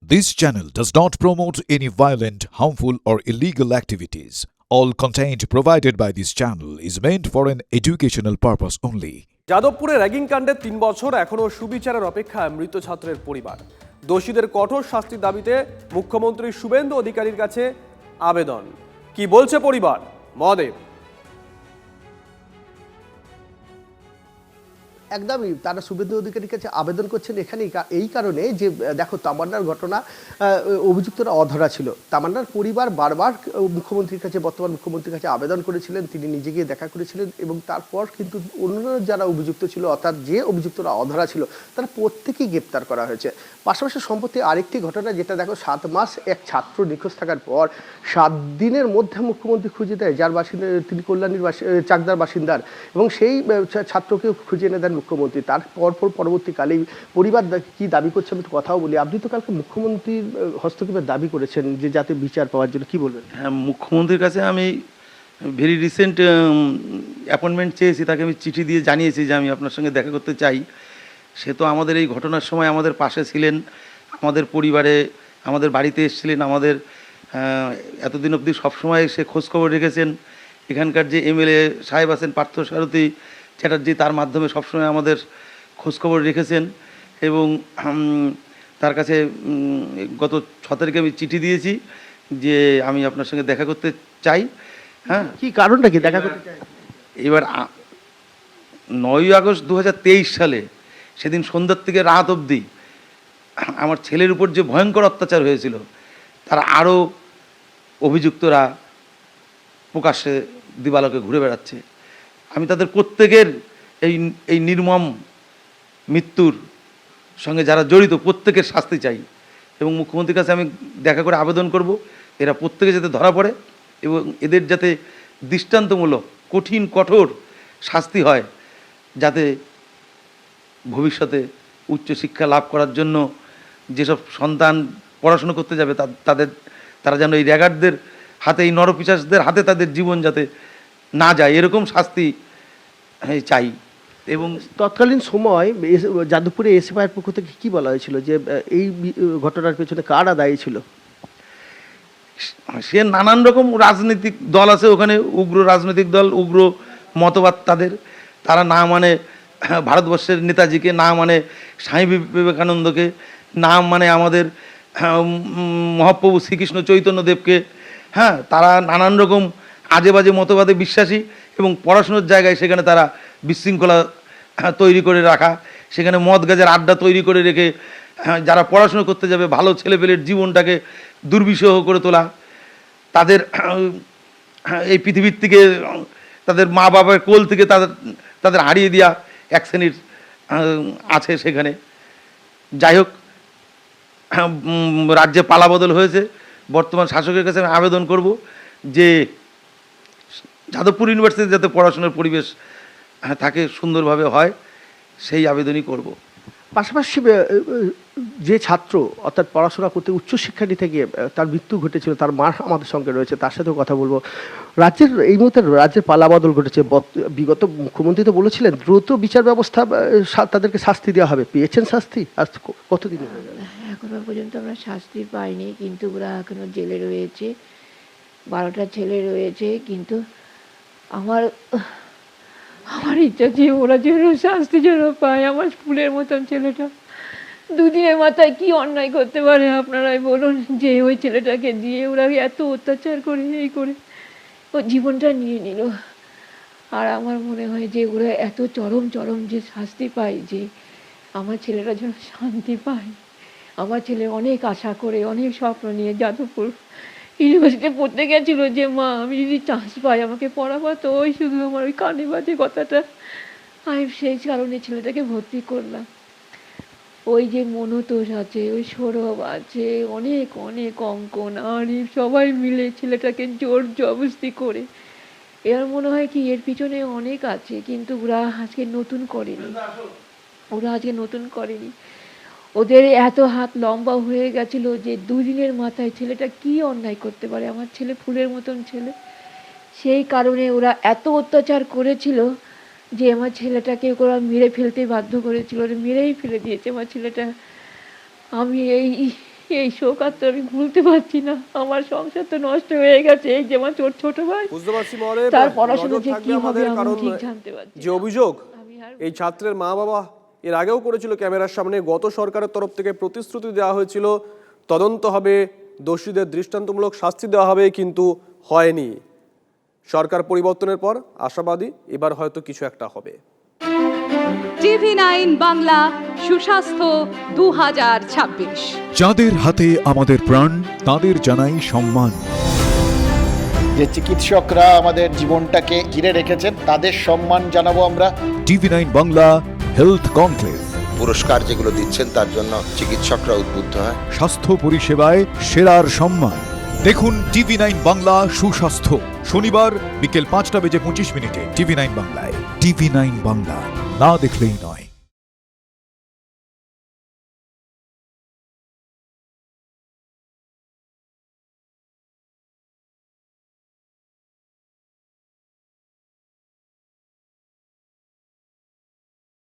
This channel does not promote any violent, harmful, or illegal activities. All content provided by this channel is meant for an educational purpose only. যাদবপুরে ragging কাণ্ডে ৩ বছর এখনও সুবিচারের অপেক্ষায় মৃত ছাত্রের পরিবার। দোষীদের কঠোর শাস্তির দাবিতে মুখ্যমন্ত্রী শুভেন্দু অধিকারীর কাছে আবেদন। কি বলছে পরিবার? মহাদেব। একদমই তারা শুভেন্দু অধিকারীর কাছে আবেদন করছেন এখানে এই কারণে যে দেখো তামান্নার ঘটনা, অভিযুক্তরা অধরা ছিল। তামান্নার পরিবার বারবার মুখ্যমন্ত্রীর কাছে, বর্তমান মুখ্যমন্ত্রীর কাছে আবেদন করেছিলেন, তিনি নিজে গিয়ে দেখা করেছিলেন এবং তারপর কিন্তু অন্যান্য যারা অভিযুক্ত ছিল, অর্থাৎ যে অভিযুক্তরা অধরা ছিল তারা প্রত্যেকেই গ্রেপ্তার করা হয়েছে। পাশাপাশি সম্প্রতি আরেকটি ঘটনা, যেটা দেখো 7 মাস এক ছাত্র নিখোঁজ থাকার পর 7 দিনের মধ্যে মুখ্যমন্ত্রী খুঁজে দেয়, যার বাসিন্দা তিনি কল্যাণীর চাকদার বাসিন্দার, এবং সেই ছাত্রকেও খুঁজে এনে দেন মুখ্যমন্ত্রী। তার পরবর্তীকালেই পরিবার কি দাবি করছে আমি কথাও বলি। আপনি তো কালকে মুখ্যমন্ত্রীর হস্তক্ষেপের দাবি করেছেন যে যাতে বিচার পাওয়ার জন্য, কি বলবেন? হ্যাঁ, মুখ্যমন্ত্রীর কাছে আমি ভেরি রিসেন্ট অ্যাপয়েন্টমেন্ট চেয়েছি, তাকে আমি চিঠি দিয়ে জানিয়েছি যে আমি আপনার সঙ্গে দেখা করতে চাই। সে তো আমাদের এই ঘটনার সময় আমাদের পাশে ছিলেন, আমাদের পরিবারে, আমাদের বাড়িতে এসেছিলেন, আমাদের এতদিন অবধি সবসময় সে খোঁজখবর রেখেছেন। এখানকার যে এমএলএ সাহেব আছেন পার্থসারথী চ্যাটার্জি, তার মাধ্যমে সবসময় আমাদের খোঁজখবর রেখেছেন এবং তার কাছে গত 6 তারিখে আমি চিঠি দিয়েছি যে আমি আপনার সঙ্গে দেখা করতে চাই। হ্যাঁ, কি কারণটা কি দেখা করতে চাই? এবার 9ই আগস্ট 2023 সালে সেদিন সন্ধ্যার থেকে রাত অবধি আমার ছেলের উপর যে ভয়ঙ্কর অত্যাচার হয়েছিল, তারা আরও অভিযুক্তরা প্রকাশ্যে দিবালোকে ঘুরে বেড়াচ্ছে। আমি তাদের প্রত্যেকের এই নির্মম মৃত্যুর সঙ্গে যারা জড়িত প্রত্যেকের শাস্তি চাই এবং মুখ্যমন্ত্রীর কাছে আমি দেখা করে আবেদন করব এরা প্রত্যেকে যাতে ধরা পড়ে এবং এদের যাতে দৃষ্টান্তমূলক কঠোর শাস্তি হয়, যাতে ভবিষ্যতে উচ্চশিক্ষা লাভ করার জন্য যেসব সন্তান পড়াশুনো করতে যাবে তারা যেন এই র্যাগারদের হাতে, এই নরপিশাচদের হাতে তাদের জীবন যাতে না যায়, এরকম শাস্তি চাই। এবং তৎকালীন সময় যাদবপুরে এসএফআইয়ের পক্ষ থেকে কি বলা হয়েছিল যে এই ঘটনার পেছনে কারা দায়ী ছিল? সে নানান রকম রাজনৈতিক দল আছে ওখানে, উগ্র রাজনৈতিক দল, উগ্র মতবাদ তারা না মানে ভারতবর্ষের নেতাজিকে, না মানে স্বামী বিবেকানন্দকে, না মানে আমাদের মহাপ্রভু শ্রীকৃষ্ণ চৈতন্যদেবকে। হ্যাঁ, তারা নানান রকম আজে বাজে মতবাদে বিশ্বাসী এবং পড়াশুনোর জায়গায় সেখানে তারা বিশৃঙ্খলা তৈরি করে রাখা, সেখানে মদ গাঁজার আড্ডা তৈরি করে রেখে যারা পড়াশুনো করতে যাবে ভালো ছেলেপেলের জীবনটাকে দুর্বিষহ করে তোলা, তাদের এই পৃথিবীর থেকে, তাদের মা বাবার কোল থেকে তাদের হারিয়ে দেওয়া এক শ্রেণীর আছে সেখানে। যাই হোক, রাজ্যে পালাবদল হয়েছে, বর্তমান শাসকের কাছে আমি আবেদন করব যে যাদবপুর ইউনিভার্সিটিতে যাতে পড়াশোনার পরিবেশ থাকে, সুন্দরভাবে হয়, সেই আবেদনই করব। পাশাপাশি যে ছাত্র অর্থাৎ পড়াশোনা করতে উচ্চশিক্ষা নিতে গিয়ে তার মৃত্যু ঘটেছিল, তার মা আমাদের সঙ্গে রয়েছে, তার সাথেও কথা বলবো। এই মুহূর্তে রাজ্যের পালাবদল ঘটেছে। বিগত মুখ্যমন্ত্রী তো বলেছিলেন দ্রুত বিচার ব্যবস্থা, তাদেরকে শাস্তি দেওয়া হবে। পেয়েছেন শাস্তি? আজ কতদিন হয়ে গেল? এখনো পর্যন্ত আমরা শাস্তি পাইনি, কিন্তু ওরা এখনো জেলে রয়েছে। 12টা ছেলে রয়েছে, কিন্তু আমার ইচ্ছা যে ওরা যেন শাস্তি যেন পায়। আমার ফুলের মতন ছেলেটা 2 দিনের মাথায় কি অন্যায় করতে পারে আপনারাই বলুন, যে ওই ছেলেটাকে দিয়ে ওরা এত অত্যাচার করে এই করে ও জীবনটা নিয়ে নিল। আর আমার মনে হয় যে ওরা এত চরম যে শাস্তি পায়, যে আমার ছেলেটা যেন শান্তি পায়। আমার ছেলে অনেক আশা করে, অনেক স্বপ্ন নিয়ে যাদবপুর ইউনিভার্সিটিতে পড়তে গেছিলো যে মা আমি যদি চান্স পাই আমাকে পড়াবো। ওই শুধু আমার ওই কানে বাজে কথাটা, আমি সেই কারণে ছেলেটাকে ভর্তি করলাম। ওই যে মনোতোষ আছে, ওই সৌরভ আছে, অনেক অঙ্কন, আরিফ, সবাই মিলে ছেলেটাকে জোর জবরদস্তি করে। এর মনে হয় কি এর পিছনে অনেক আছে, কিন্তু ওরা আজকে নতুন করেনি। ওদের এত হাত লম্বা হয়ে গেছিলো যে 2 দিনের মাথায় ছেলেটা কি অন্যায় করতে পারে। আমার ছেলে ফুলের মতন ছেলে, সেই কারণে ওরা এত অত্যাচার করেছিল যে আমার ছেলেটাকে ওরা মেরে ফেলতে বাধ্য করেছিল। মেরেই ফেলে দিয়েছে আমার ছেলেটা। আমি এই শোক আর তো আমি ভুলতে পারছি না। আমার সংসার তো নষ্ট হয়ে গেছে, এই যে আমার ছোট ভাই, বুঝতে পারছি মহোদয়, তার পড়াশোনা নজর যে থাকবে কি হবে আমাদের, আমি কারণ ঠিক জানতে পারছি যে অভিযোগ আমি আর এই ছাত্রের মা বাবা এর আগেও করেছিল ক্যামেরার সামনে, গত সরকারের তরফ থেকে প্রতিশ্রুতি দেওয়া হয়েছিল তদন্ত হবে, দোষীদের দৃষ্টান্তমূলক শাস্তি দেওয়া হবে, কিন্তু হয়নি। সরকার পরিবর্তনের পর আশাবাদী এবার হয়তো কিছু একটা হবে। TV9 বাংলা সুস্বাস্থ্য 2026। যাদের হাতে আমাদের প্রাণ, তাদের জানাই সম্মান। যে চিকিৎসকরা আমাদের জীবনটাকে ঘিরে রেখেছেন তাদের সম্মান জানাবো আমরা। TV9 বাংলা হেলথ কনক্লেভ, পুরস্কার যেগুলো দিচ্ছেন তার জন্য চিকিৎসকরা উদ্বুদ্ধ হয়। স্বাস্থ্য পরিষেবায় সেরার সম্মান। দেখুন TV9 বাংলা সুস্বাস্থ্য, শনিবার বিকেল 5:25 TV9 বাংলায়। TV9 বাংলা, না দেখলেই নয়।